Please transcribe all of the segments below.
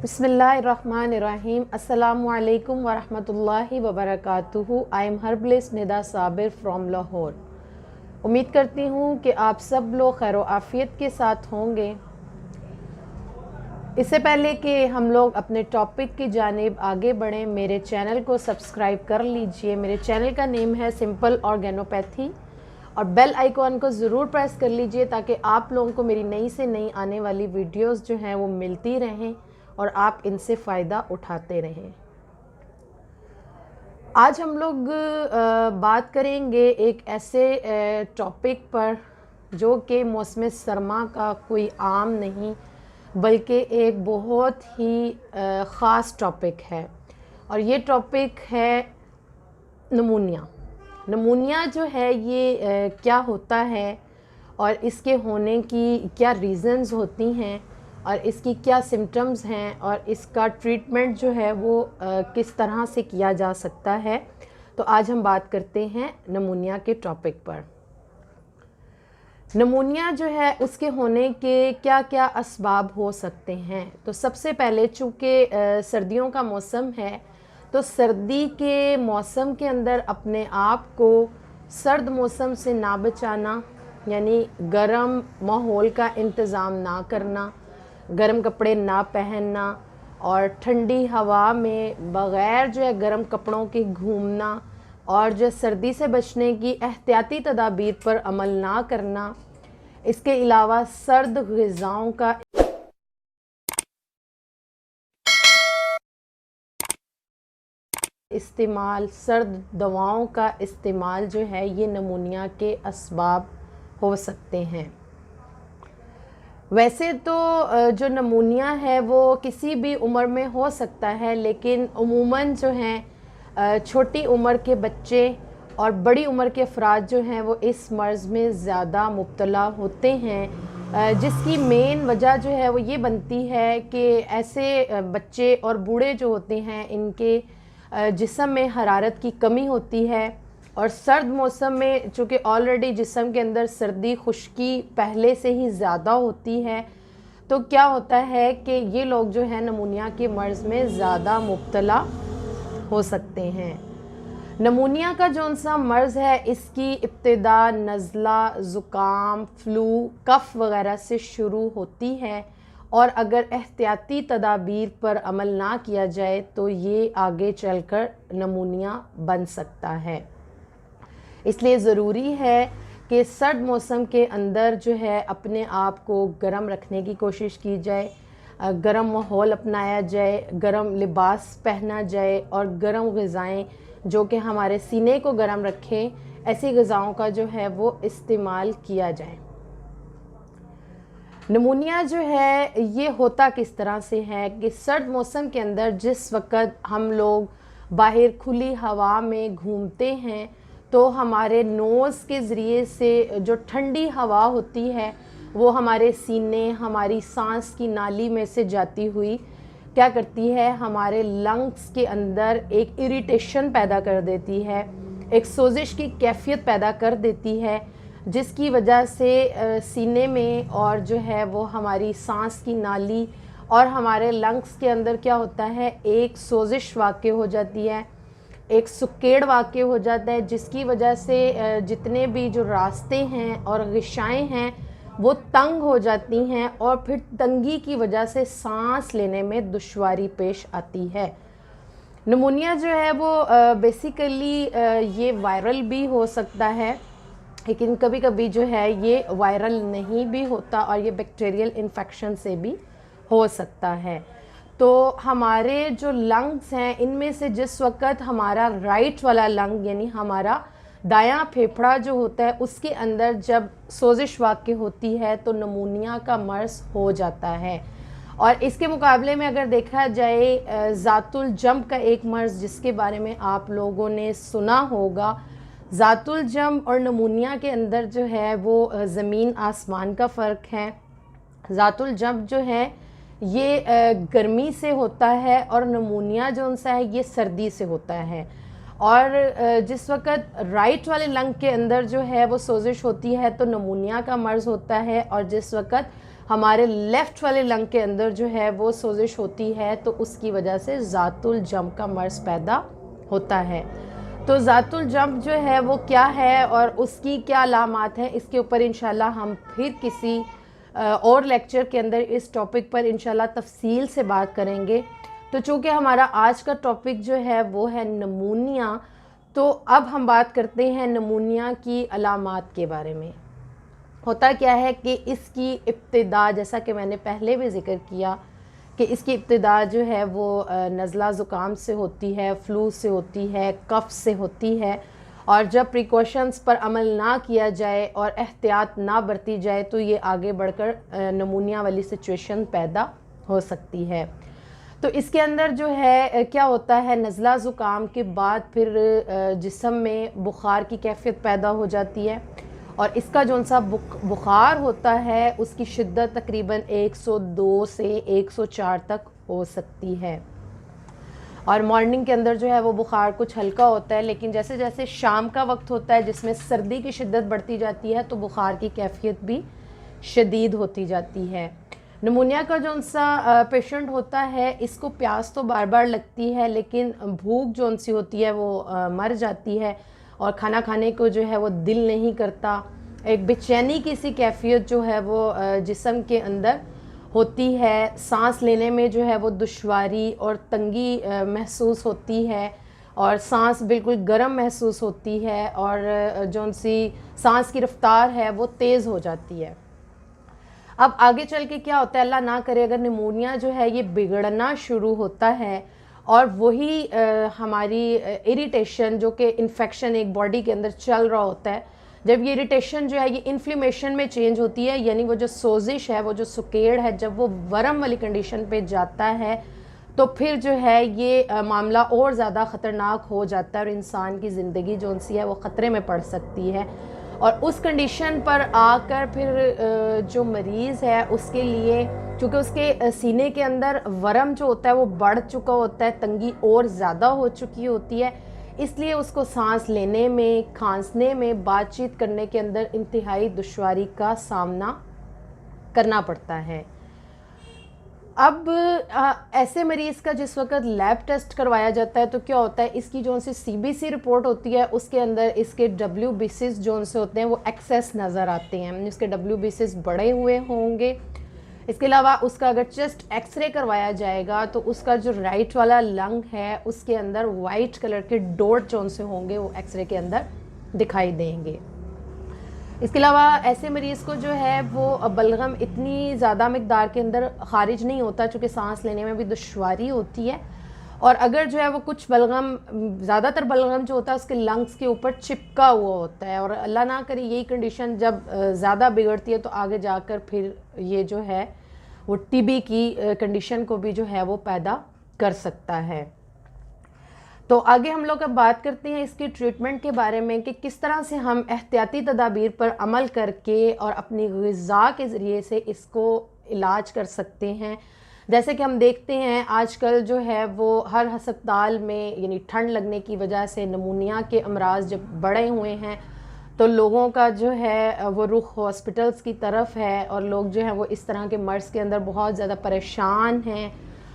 बिस्मिल्लाहिर्रहमानिर्रहीम। अस्सलामुअलैकुम वरहमतुल्लाहि वबरकातुहू। I am herbalist Nida Sabir from Lahore. उम्मीद करती हूँ कि आप सब लोग खैर आफ़ियत के साथ होंगे। इससे पहले कि हम लोग अपने टॉपिक की जानिब आगे बढ़ें, मेरे चैनल को सब्सक्राइब कर लीजिए। मेरे चैनल का नेम है सिंपल ऑर्गेनोपैथी और बेल आइकॉन को ज़रूर प्रेस कर लीजिए ताकि आप लोगों को मेरी नई से नई आने वाली वीडियोस जो हैं वो मिलती रहें और आप इनसे फ़ायदा उठाते रहें। आज हम लोग बात करेंगे एक ऐसे टॉपिक पर जो कि मौसम सरमा का कोई आम नहीं बल्कि एक बहुत ही ख़ास टॉपिक है और ये टॉपिक है नमूनिया। नमूनिया जो है ये क्या होता है और इसके होने की क्या रीज़न्स होती हैं और इसकी क्या सिम्टम्स हैं और इसका ट्रीटमेंट जो है वो किस तरह से किया जा सकता है। तो आज हम बात करते हैं नमूनिया के टॉपिक पर। नमूनिया जो है उसके होने के क्या क्या असबाब हो सकते हैं। तो सबसे पहले चूँकि सर्दियों का मौसम है तो सर्दी के मौसम के अंदर अपने आप को सर्द मौसम से ना बचाना, यानी गर्म माहौल का इंतज़ाम ना करना, गर्म कपड़े ना पहनना और ठंडी हवा में बग़ैर जो है गर्म कपड़ों के घूमना और जो सर्दी से बचने की एहतियाती तदाबीर पर अमल ना करना। इसके अलावा सर्द ग़िज़ाओं का इस्तेमाल, सर्द दवाओं का इस्तेमाल जो है ये नमूनिया के असबाब हो सकते हैं। वैसे तो जो नमूनिया है वो किसी भी उम्र में हो सकता है, लेकिन उमूमन जो हैं छोटी उम्र के बच्चे और बड़ी उम्र के अफराद जो हैं वो इस मर्ज़ में ज़्यादा मुब्तला होते हैं, जिसकी मेन वजह जो है वो ये बनती है कि ऐसे बच्चे और बूढ़े जो होते हैं इनके जिस्म में हरारत की कमी होती है और सर्द मौसम में चूँकि ऑलरेडी जिस्म के अंदर सर्दी खुश्की पहले से ही ज़्यादा होती है, तो क्या होता है कि ये लोग जो है नमूनिया के मर्ज़ में ज़्यादा मुब्तला हो सकते हैं। नमूनिया का जौन सा मर्ज़ है इसकी इब्तिदा नज़ला, ज़ुकाम, फ्लू, कफ़ वग़ैरह से शुरू होती है और अगर एहतियाती तदाबीर पर अमल ना किया जाए तो ये आगे चलकर नमूनिया बन सकता है। इसलिए ज़रूरी है कि सर्द मौसम के अंदर जो है अपने आप को गर्म रखने की कोशिश की जाए, गर्म माहौल अपनाया जाए, गर्म लिबास पहना जाए और गर्म ग़िज़ाएँ जो कि हमारे सीने को गर्म रखें, ऐसी ग़िज़ाओं का जो है वो इस्तेमाल किया जाए। नमूनिया जो है ये होता किस तरह से है कि सर्द मौसम के अंदर जिस वक़्त हम लोग बाहर खुली हवा में घूमते हैं तो हमारे नोज़ के ज़रिए से जो ठंडी हवा होती है वो हमारे सीने, हमारी सांस की नाली में से जाती हुई क्या करती है, हमारे लंग्स के अंदर एक इरिटेशन पैदा कर देती है, एक सोजिश की कैफियत पैदा कर देती है, जिसकी वजह से सीने में और जो है वो हमारी सांस की नाली और हमारे लंग्स के अंदर क्या होता है, एक सोजिश वाक़ हो जाती है, एक सुकेड़ वाक़ हो जाता है, जिसकी वजह से जितने भी जो रास्ते हैं और ग़िशाएँ हैं वो तंग हो जाती हैं और फिर तंगी की वजह से सांस लेने में दुश्वारी पेश आती है। नमूनिया जो है वो बेसिकली ये वायरल भी हो सकता है, लेकिन कभी कभी जो है ये वायरल नहीं भी होता और ये बैक्टीरियल इन्फेक्शन से भी हो सकता है। तो हमारे जो लंग्स हैं इनमें से जिस वक़्त हमारा राइट वाला लंग यानी हमारा दायां फेफड़ा जो होता है उसके अंदर जब सोजिश वाक़ होती है तो नमूनिया का मर्ज़ हो जाता है। और इसके मुकाबले में अगर देखा जाए ज़ातुल जंब का एक मर्ज़ जिसके बारे में आप लोगों ने सुना होगा, ज़ातुल जंब और नमूनिया के अंदर जो है वो ज़मीन आसमान का फ़र्क है। ज़ातुल जंब जो है ये गर्मी से होता है और नमूनिया जो उनसा है ये सर्दी से होता है। और जिस वक़्त राइट वाले लंग के अंदर जो है वो सोजिश होती है तो नमूनिया का मर्ज़ होता है और जिस वक़्त हमारे लेफ़्ट वाले लंग के अंदर जो है वो सोजिश होती है, तो उसकी वजह से ज़ातुल जंब का मर्ज़ पैदा होता है। तो ज़ातुल जंब जो है वो क्या है और उसकी क्या अलामात हैं, इसके ऊपर इंशाल्लाह हम फिर किसी और लेक्चर के अंदर इस टॉपिक पर इंशाल्लाह तफसील से बात करेंगे। तो चूँकि हमारा आज का टॉपिक जो है वो है नमूनिया, तो अब हम बात करते हैं नमूनिया की अलामात के बारे में। होता क्या है कि इसकी इब्तिदा, जैसा कि मैंने पहले भी ज़िक्र किया कि इसकी इब्तिदा जो है वो नज़ला ज़ुकाम से होती है, फ्लू से होती है, कफ़ से होती है, और जब प्रिकॉशंस पर अमल ना किया जाए और एहतियात ना बरती जाए तो ये आगे बढ़कर नमूनिया वाली सिचुएशन पैदा हो सकती है। तो इसके अंदर जो है क्या होता है, नज़ला ज़ुकाम के बाद फिर जिस्म में बुखार की कैफियत पैदा हो जाती है, और इसका जौन सा बुखार होता है उसकी शिद्दत तकरीबन 102 से 104 तक हो सकती है। और मॉर्निंग के अंदर जो है वो बुखार कुछ हल्का होता है, लेकिन जैसे जैसे शाम का वक्त होता है जिसमें सर्दी की शिद्दत बढ़ती जाती है तो बुखार की कैफियत भी शदीद होती जाती है। नमूनिया का जौन सा पेशेंट होता है, इसको प्यास तो बार बार लगती है, लेकिन भूख जौन सी होती है वो मर जाती है, और खाना खाने को जो है वो दिल नहीं करता। एक बेचैनी की सी कैफियत जो है वो जिस्म के अंदर होती है। सांस लेने में जो है वो दुश्वारी और तंगी महसूस होती है, और सांस बिल्कुल गर्म महसूस होती है, और जौन सी सांस की रफ्तार है वो तेज़ हो जाती है। अब आगे चल के क्या होता है, अल्लाह ना करे अगर निमोनिया जो है ये बिगड़ना शुरू होता है, और वही हमारी इरिटेशन जो कि इन्फेक्शन एक बॉडी के अंदर चल रहा होता है, जब ये इरिटेशन जो है ये इन्फ्लेमेशन में चेंज होती है, यानी वो जो सोजिश है, वो जो सुकेड़ है, जब वो वर्म वाली कंडीशन पे जाता है तो फिर जो है ये मामला और ज़्यादा ख़तरनाक हो जाता है, और इंसान की ज़िंदगी जो सी है वो ख़तरे में पड़ सकती है। और उस कंडीशन पर आकर फिर जो मरीज़ है उसके लिए, चूँकि उसके सीने के अंदर वर्म जो होता है वो बढ़ चुका होता है, तंगी और ज़्यादा हो चुकी होती है, इसलिए उसको सांस लेने में, खांसने में, बातचीत करने के अंदर इंतहाई दुश्वारी का सामना करना पड़ता है। अब ऐसे मरीज़ का जिस वक्त लैब टेस्ट करवाया जाता है तो क्या होता है, इसकी जो सी CBC रिपोर्ट होती है उसके अंदर इसके WBCs जो से होते हैं वो एक्सेस नज़र आते हैं, इसके WBCs बढ़े हुए होंगे। इसके अलावा उसका अगर चेस्ट एक्सरे करवाया जाएगा तो उसका जो राइट वाला लंग है उसके अंदर वाइट कलर के डॉट जो से होंगे वो एक्सरे के अंदर दिखाई देंगे। इसके अलावा ऐसे मरीज़ को जो है वो बलगम इतनी ज़्यादा मकदार के अंदर ख़ारिज नहीं होता, चूँकि सांस लेने में भी दुश्वारी होती है, और अगर जो है वो कुछ बलगम, ज़्यादातर बलगम जो होता है उसके लंग्स के ऊपर चिपका हुआ होता है, और अल्लाह ना करे यही कंडीशन जब ज़्यादा बिगड़ती है तो आगे जाकर फिर ये जो है वो TB की कंडीशन को भी जो है वो पैदा कर सकता है। तो आगे हम लोग अब बात करते हैं इसकी ट्रीटमेंट के बारे में कि किस तरह से हम एहतियाती तदाबीर पर अमल करके और अपनी ग़िज़ा के ज़रिए से इसको इलाज कर सकते हैं। जैसे कि हम देखते हैं आजकल जो है वो हर हस्पताल में, यानी ठंड लगने की वजह से नमूनिया के अमराज जब बढ़े हुए हैं तो लोगों का जो है वो रुख हॉस्पिटल्स की तरफ है, और लोग जो है वो इस तरह के मर्ज़ के अंदर बहुत ज़्यादा परेशान हैं,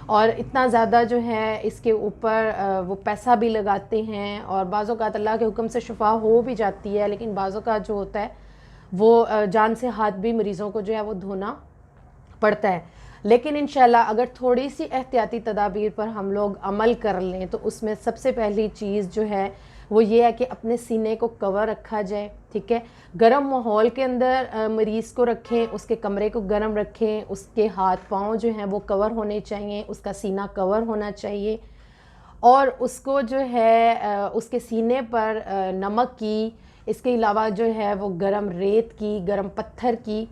और इतना ज़्यादा जो है इसके ऊपर वो पैसा भी लगाते हैं, और बाज़ औक़ात अल्लाह के हुक्म से शिफा हो भी जाती है, लेकिन बाज़ औक़ात जो होता है वो जान से हाथ भी मरीज़ों को जो है वो धोना पड़ता है। लेकिन इंशाल्लाह अगर थोड़ी सी एहतियाती तदाबीर पर हम लोग अमल कर लें तो उसमें सबसे पहली चीज़ जो है वो ये है कि अपने सीने को कवर रखा जाए, ठीक है। गर्म माहौल के अंदर मरीज़ को रखें, उसके कमरे को गर्म रखें, उसके हाथ पाँव जो हैं वो कवर होने चाहिए, उसका सीना कवर होना चाहिए, और उसको जो है उसके सीने पर नमक की, इसके अलावा जो है वो गर्म रेत की, गर्म पत्थर की,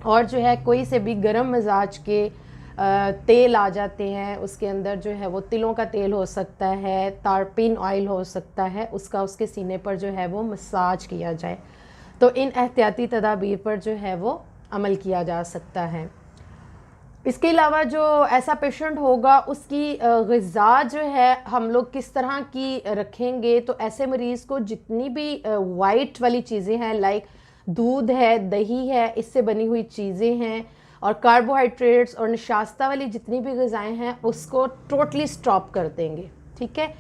और जो है कोई से भी गर्म मिजाज के तेल आ जाते हैं, उसके अंदर जो है वो तिलों का तेल हो सकता है, तारपीन ऑयल हो सकता है, उसका उसके सीने पर जो है वो मसाज किया जाए। तो इन एहतियाती तदाबीर पर जो है वो अमल किया जा सकता है। इसके अलावा जो ऐसा पेशेंट होगा उसकी ग़िज़ा जो है हम लोग किस तरह की रखेंगे, तो ऐसे मरीज़ को जितनी भी वाइट वाली चीज़ें हैं, लाइक दूध है, दही है, इससे बनी हुई चीज़ें हैं, और कार्बोहाइड्रेट्स और नशास्ता वाली जितनी भी ग़िज़ाएँ हैं उसको टोटली स्टॉप कर देंगे। ठीक है,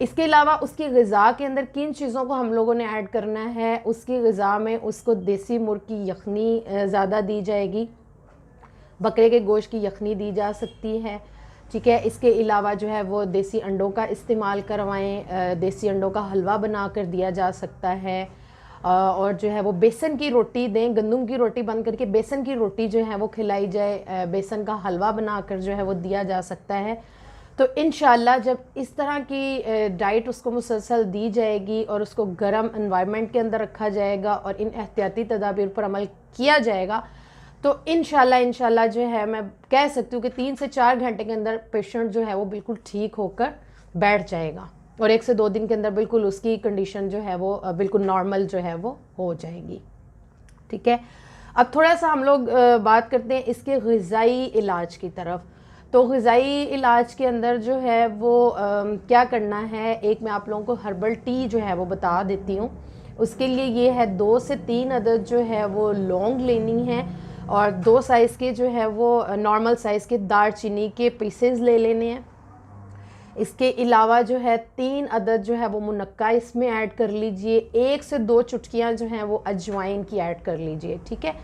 इसके अलावा उसकी ग़िज़ा के अंदर किन चीज़ों को हम लोगों ने ऐड करना है, उसकी ग़िज़ा में उसको देसी मुर्ग की यखनी ज़्यादा दी जाएगी, बकरे के गोश्त की यखनी दी जा सकती है। ठीक है, इसके अलावा जो है वो देसी अंडों का इस्तेमाल करवाएं, देसी अंडों का हलवा बना कर दिया जा सकता है। और जो है वो बेसन की रोटी दें, गंदम की रोटी बंद करके बेसन की रोटी जो है वो खिलाई जाए, बेसन का हलवा बनाकर जो है वो दिया जा सकता है। तो इंशाल्लाह जब इस तरह की डाइट उसको मुसलसल दी जाएगी और उसको गर्म एनवायरनमेंट के अंदर रखा जाएगा और इन एहतियाती तदाबीर पर अमल किया जाएगा, तो इंशाल्लाह जो है मैं कह सकती हूँ कि 3 से 4 घंटे के अंदर पेशेंट जो है वो बिल्कुल ठीक होकर बैठ जाएगा और 1 से 2 दिन के अंदर बिल्कुल उसकी कंडीशन जो है वो बिल्कुल नॉर्मल जो है वो हो जाएगी। ठीक है, अब थोड़ा सा हम लोग बात करते हैं इसके ग़िज़ाई इलाज की तरफ। तो ग़िज़ाई इलाज के अंदर जो है वो क्या करना है, एक मैं आप लोगों को हर्बल टी जो है वो बता देती हूँ। उसके लिए ये है 2 से 3 अदद जो है वो लौंग लेनी है और 2 साइज़ के जो है वो नॉर्मल साइज़ के दालचीनी के पीसेस ले लेने हैं। इसके अलावा जो है 3 अदद जो है वो मुनक्का इसमें ऐड कर लीजिए, 1 से 2 चुटकियाँ जो हैं वो अजवाइन की ऐड कर लीजिए। ठीक है,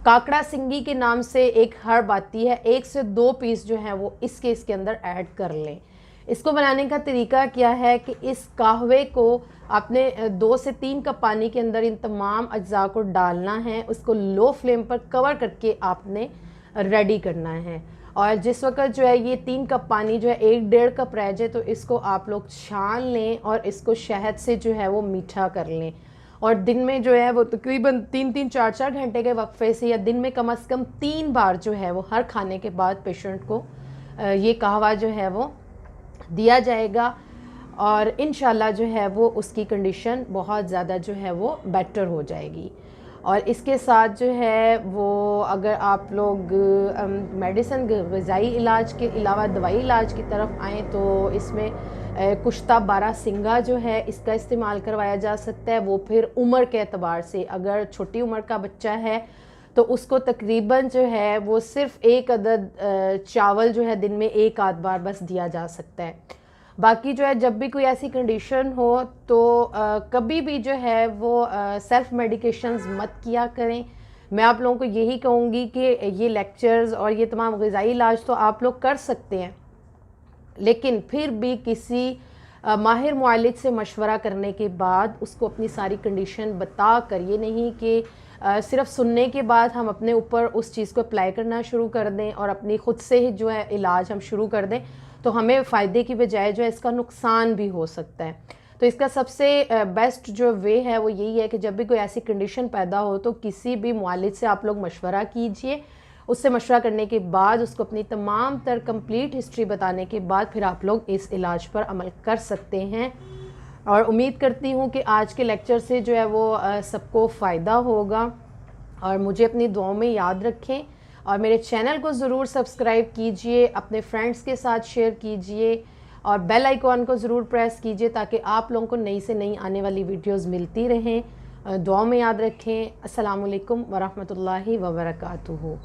काकड़ा सिंगी के नाम से एक हर्ब आती है, 1 से 2 पीस जो है वो इसके अंदर ऐड कर लें। इसको बनाने का तरीका क्या है कि इस कहवे को आपने 2 से 3 कप पानी के अंदर इन तमाम अज्जा को डालना है, उसको लो फ्लेम पर कवर करके आपने रेडी करना है। और जिस वक्त जो है ये 3 कप पानी जो है 1-1.5 कप रह जाए तो इसको आप लोग छान लें और इसको शहद से जो है वो मीठा कर लें। और दिन में जो है वो तकरीबन 3-3, 4-4 घंटे के वक्फे से या दिन में कम से कम 3 बार जो है वो हर खाने के बाद पेशेंट को ये कहवा जो है वो दिया जाएगा और इंशाल्लाह जो है वो उसकी कंडीशन बहुत ज़्यादा जो है वो बेटर हो जाएगी। और इसके साथ जो है वो अगर आप लोग मेडिसिन ग़िज़ाई इलाज के अलावा दवाई इलाज की तरफ आएँ तो इसमें कुश्ता बारहसिंगा जो है इसका इस्तेमाल करवाया जा सकता है। वो फिर उम्र के एतबार से अगर छोटी उम्र का बच्चा है तो उसको तकरीबन जो है वो सिर्फ़ 1 अदद चावल जो है दिन में 1 आध बार बस दिया जा सकता है। बाकी जो है जब भी कोई ऐसी कंडीशन हो तो कभी भी जो है वो सेल्फ़ मेडिकेशंस मत किया करें। मैं आप लोगों को यही कहूँगी कि ये लेक्चर्स और ये तमाम ग़िज़ाई इलाज तो आप लोग कर सकते हैं, लेकिन फिर भी किसी माहिर मुआलिज से मशवरा करने के बाद उसको अपनी सारी कंडीशन बता कर, ये नहीं कि सिर्फ सुनने के बाद हम अपने ऊपर उस चीज़ को अप्लाई करना शुरू कर दें और अपनी ख़ुद से ही जो है इलाज हम शुरू कर दें, तो हमें फ़ायदे की बजाय जो है इसका नुकसान भी हो सकता है। तो इसका सबसे बेस्ट जो वे है वो यही है कि जब भी कोई ऐसी कंडीशन पैदा हो तो किसी भी मुआलिज से आप लोग मशवरा कीजिए। उससे मशवरा करने के बाद उसको अपनी तमाम तर कंप्लीट हिस्ट्री बताने के बाद फिर आप लोग इस इलाज पर अमल कर सकते हैं। और उम्मीद करती हूँ कि आज के लेक्चर से जो है वो सबको फ़ायदा होगा और मुझे अपनी दुआओं में याद रखें और मेरे चैनल को ज़रूर सब्सक्राइब कीजिए, अपने फ्रेंड्स के साथ शेयर कीजिए और बेल आइकॉन को ज़रूर प्रेस कीजिए ताकि आप लोगों को नई से नई आने वाली वीडियोज़ मिलती रहें। दुआओं में याद रखें। अस्सलामु अलैकुम वरहमतुल्लाहि वबरकातुहू।